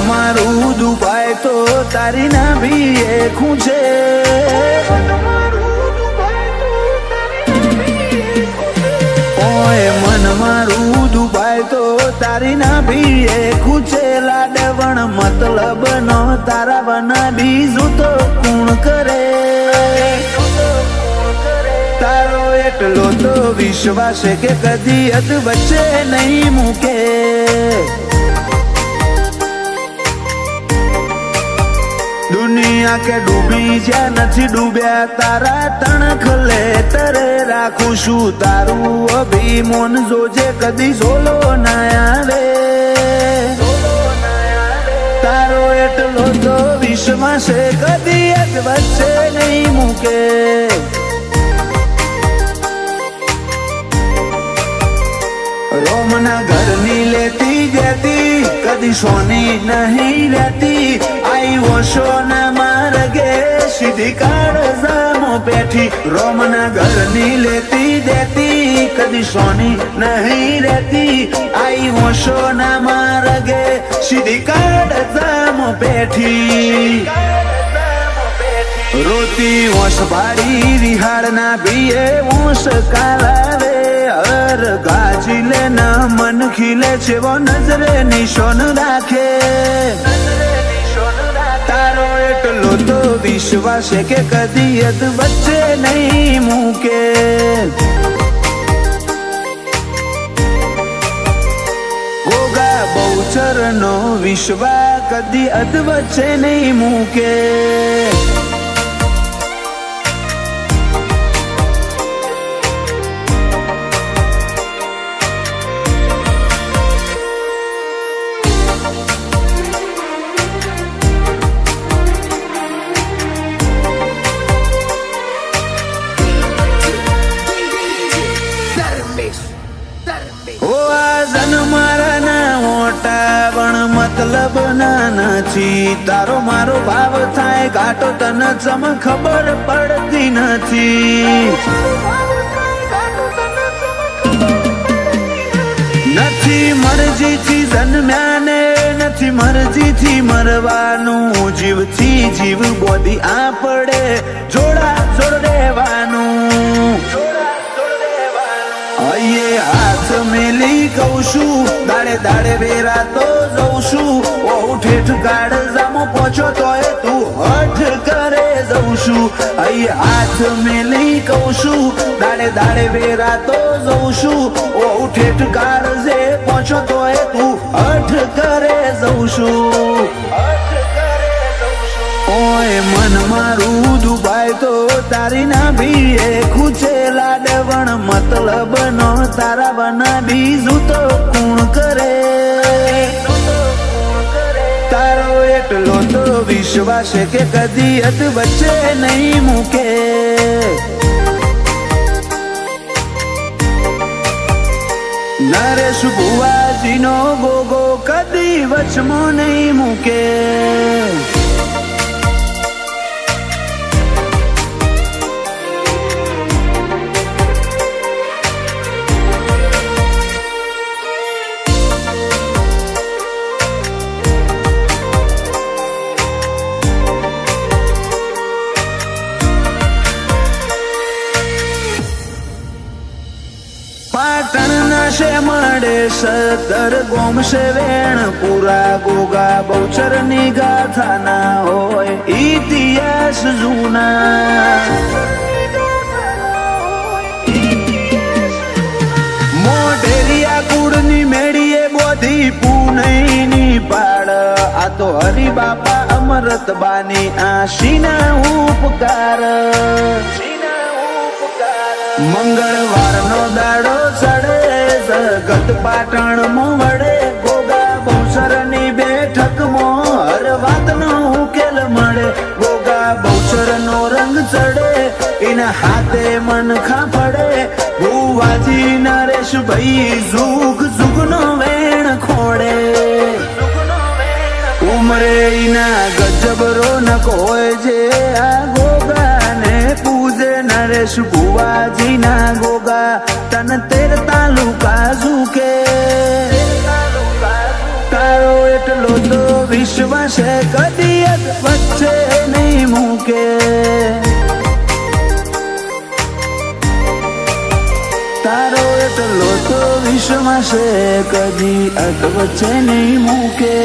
મારું દુભાય તો તારી ના ભી ખૂંચે, ઓય મન મારું દુભાય તો તારી ના ભી ખૂંચે, લાડવણ મતલબ નો તારા બના બીજું તો કોણ કરે, તારો એટલો તો વિશ્વાસ કે કદી અદ વચ્ચે નહીં મૂકે, દુનિયા કે ડૂબી જ્યાં નથી ડૂબ્યા તારા તણખ લે તરે, રાખું છું તારું અભિમોન જોજે કદી ઝોલો ના આવે, તારો એટલો તો વિશ્વાસ કદી અદ વચ્ચે નહીં મૂકે, રોમના ઘરની લેતી જતી કદી સોની નહીં રહેતી, આઈ ઓશો ના માર્ગે સીધી કાળજામો પેઠી, રોમના ઘરની લેતી દેતી કદી સોની નહીં રહેતી, આઈ ઓશો ના માર્ગે સીધી કાળજામો પેઠી, રોતી ઓશ ભાડી વિહાર ના બીએ ઓશ કાલાવે, હર ગાજી લે ના મન ખીલે છે વો નજરે નિશાન રાખે, તારો એટલો તો વિશ્વાસ કે કદી અદ વચ્ચે નહીં મૂકે, ગોગા બહુચર નો વિશ્વાસ કદી અદ વચ્ચે નહીં મૂકે, મારા ના મોટા પણ મતલબ ના નથી, તારો મારો ભાવ થાય ઘાટો તને ચમ ખબર પડતી નથી, નથી મરજીથી જન્મ્યા ને નથી મરજીથી મરવાનું, જીવથી જીવ બોધી આપડે જોડા જોડ રહેવાનું, અયે હાથ મેલી કહું છું દાડે દાડે વેરા તો જઉં છું, ઓ ઠેઠ ગાડ જામો પહોંચો તોય તું હઠ કરે જઉં છું, અયે હાથ મેલી કહું છું દાડે દાડે વેરા તો જઉં છું, ઓ ઠેઠ ગાડ જે પહોંચો તોય તું હઠ કરે જઉં છું, ઓય મન મારું દુભાય તો તારી ના ભી ખૂંચે, લાડવણ મતલબ નો તારા બના બીજું તો કોણ કરે, તારો એટલો તો વિશ્વાસ કે કદી અદ વચ્ચે નહીં મૂકે, નરેશ ભુવાજી નો ગોગો કદી વચમાં નહીં મૂકે, પાટણ નાશે મળે સદર ગોમશે વેણ પૂરા, ગોગા બહુચર ની ગાથા ના હોય ઇતિહાસ જૂના, મોઢેરિયા કુળ ની મેળીએ બોધી પૂનઈ ની પાડ, આ તો હરિ બાપા અમરતબાની આશીના ઉપકાર, મંગળવાર નો દાડો ચડે જગત પાટણ માં વડે, ગોગા બહુચર ની બેઠક માં હર વાત નો ઉકેલ મળે, ગોગા બહુચર નો રંગ ચડે એના હાથે મન ખાફડે, ભુવાજી નરેશ ભાઈ જુગ જુગ નો વેણ ખોડે, ઉમરે એના ગજબ રોનક હોય જે આ ગોગા ને પૂજે, નરેશ ભુવાજી ના ગોગા તન તેર તાલુકા ઝૂકે, તારો એટલો તો વિશ્વાસે કદી એક વચ્ચે નહીં મૂકે. તારો એટલો તો વિશ્વાસે કદી અટ વચ્ચે નહીં મૂકે.